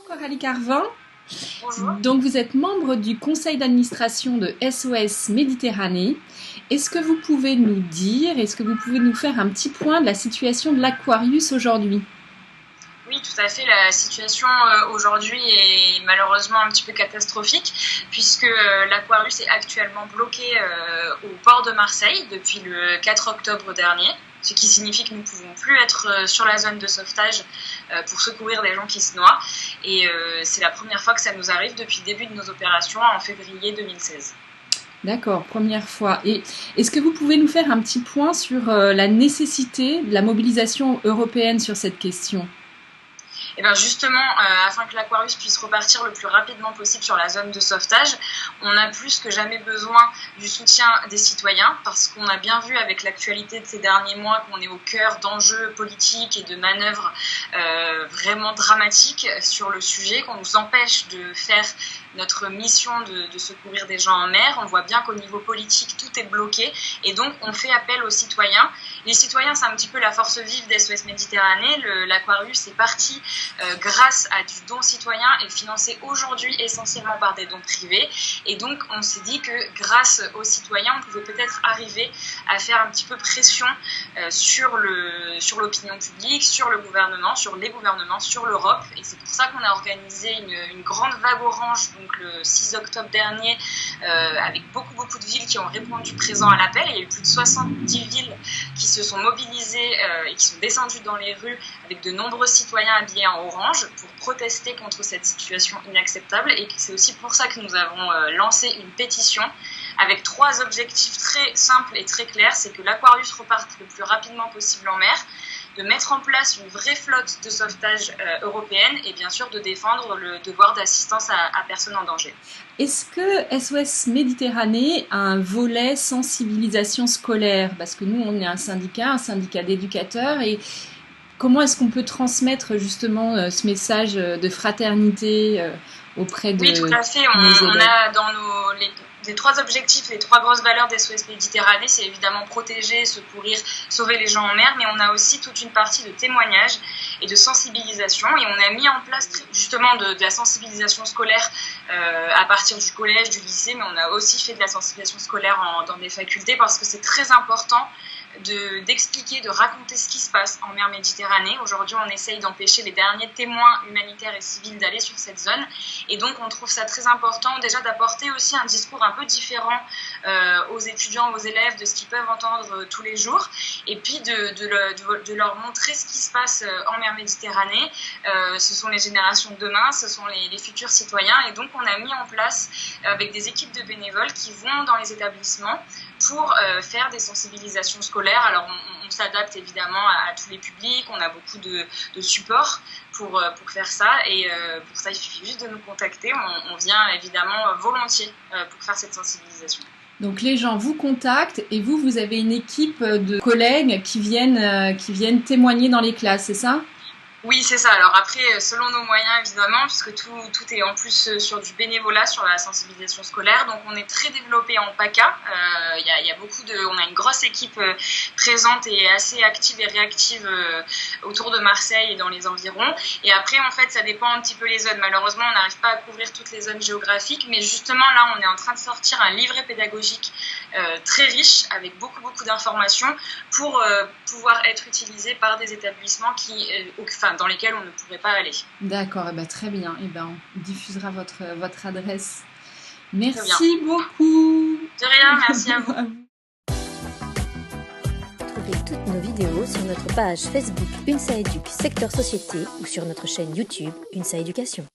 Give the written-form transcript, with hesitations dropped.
Coralie Carvin. Bonjour. Donc vous êtes membre du conseil d'administration de SOS Méditerranée. Est-ce que vous pouvez nous dire, est-ce que vous pouvez nous faire un petit point de la situation de l'Aquarius aujourd'hui ? Oui, tout à fait. La situation aujourd'hui est malheureusement un petit peu catastrophique puisque l'Aquarius est actuellement bloqué au port de Marseille depuis le 4 octobre dernier. Ce qui signifie que nous ne pouvons plus être sur la zone de sauvetage pour secourir des gens qui se noient. Et c'est la première fois que ça nous arrive depuis le début de nos opérations en février 2016. D'accord, première fois. Et est-ce que vous pouvez nous faire un petit point sur la nécessité de la mobilisation européenne sur cette question ? Et bien justement, afin que l'Aquarius puisse repartir le plus rapidement possible sur la zone de sauvetage, on a plus que jamais besoin du soutien des citoyens parce qu'on a bien vu avec l'actualité de ces derniers mois qu'on est au cœur d'enjeux politiques et de manœuvres vraiment dramatiques sur le sujet, qu'on nous empêche de faire notre mission de secourir des gens en mer. On voit bien qu'au niveau politique, tout est bloqué et donc on fait appel aux citoyens. Les citoyens, c'est un petit peu la force vive d'SOS Méditerranée. L'Aquarius est parti grâce à du don citoyen et financé aujourd'hui essentiellement par des dons privés. Et donc on s'est dit que grâce aux citoyens, on pouvait peut-être arriver à faire un petit peu pression sur l'opinion publique, sur le gouvernement, sur les gouvernements, sur l'Europe. Et c'est pour ça qu'on a organisé une grande vague orange donc le 6 octobre dernier, avec beaucoup de villes qui ont répondu présent à l'appel. Il y a eu plus de 70 villes qui se sont mobilisées et qui sont descendues dans les rues avec de nombreux citoyens habillés en orange pour protester contre cette situation inacceptable. Et c'est aussi pour ça que nous avons lancé une pétition avec 3 objectifs très simples et très clairs. C'est que l'Aquarius reparte le plus rapidement possible en mer, de mettre en place une vraie flotte de sauvetage européenne et bien sûr de défendre le devoir d'assistance à personnes en danger. Est-ce que SOS Méditerranée a un volet sensibilisation scolaire ? Parce que nous, on est un syndicat d'éducateurs, et comment est-ce qu'on peut transmettre justement ce message de fraternité auprès de nos élèves ? Oui, tout à fait. On a dans les 3 objectifs, les 3 grosses valeurs d'SOS Méditerranée, c'est évidemment protéger, secourir, sauver les gens en mer, mais on a aussi toute une partie de témoignage et de sensibilisation. Et on a mis en place justement de la sensibilisation scolaire à partir du collège, du lycée, mais on a aussi fait de la sensibilisation scolaire dans des facultés parce que c'est très important d'expliquer, de raconter ce qui se passe en mer Méditerranée. Aujourd'hui, on essaye d'empêcher les derniers témoins humanitaires et civils d'aller sur cette zone. Et donc, on trouve ça très important déjà d'apporter aussi un discours un peu différent aux étudiants, aux élèves, de ce qu'ils peuvent entendre tous les jours. Et puis, de leur montrer ce qui se passe en mer Méditerranée. Ce sont les générations de demain, ce sont les futurs citoyens. Et donc, on a mis en place avec des équipes de bénévoles qui vont dans les établissements pour faire des sensibilisations scolaires. Alors on s'adapte évidemment à tous les publics, on a beaucoup de support pour faire ça, et pour ça il suffit juste de nous contacter, on vient évidemment volontiers pour faire cette sensibilisation. Donc les gens vous contactent et vous avez une équipe de collègues qui viennent témoigner dans les classes, c'est ça ? Oui, c'est ça. Alors après, selon nos moyens, évidemment, puisque tout est en plus sur du bénévolat, sur la sensibilisation scolaire. Donc, on est très développé en PACA. On a une grosse équipe présente et assez active et réactive autour de Marseille et dans les environs. Et après, en fait, ça dépend un petit peu les zones. Malheureusement, on n'arrive pas à couvrir toutes les zones géographiques. Mais justement, là, on est en train de sortir un livret pédagogique très riche, avec beaucoup d'informations pour pouvoir être utilisé par des établissements dans lesquels on ne pourrait pas aller. D'accord, très bien. On diffusera votre adresse. Merci beaucoup. De rien, merci à vous. Retrouvez toutes nos vidéos sur notre page Facebook UNSA Éduc Secteur Société ou sur notre chaîne YouTube UNSA Éducation.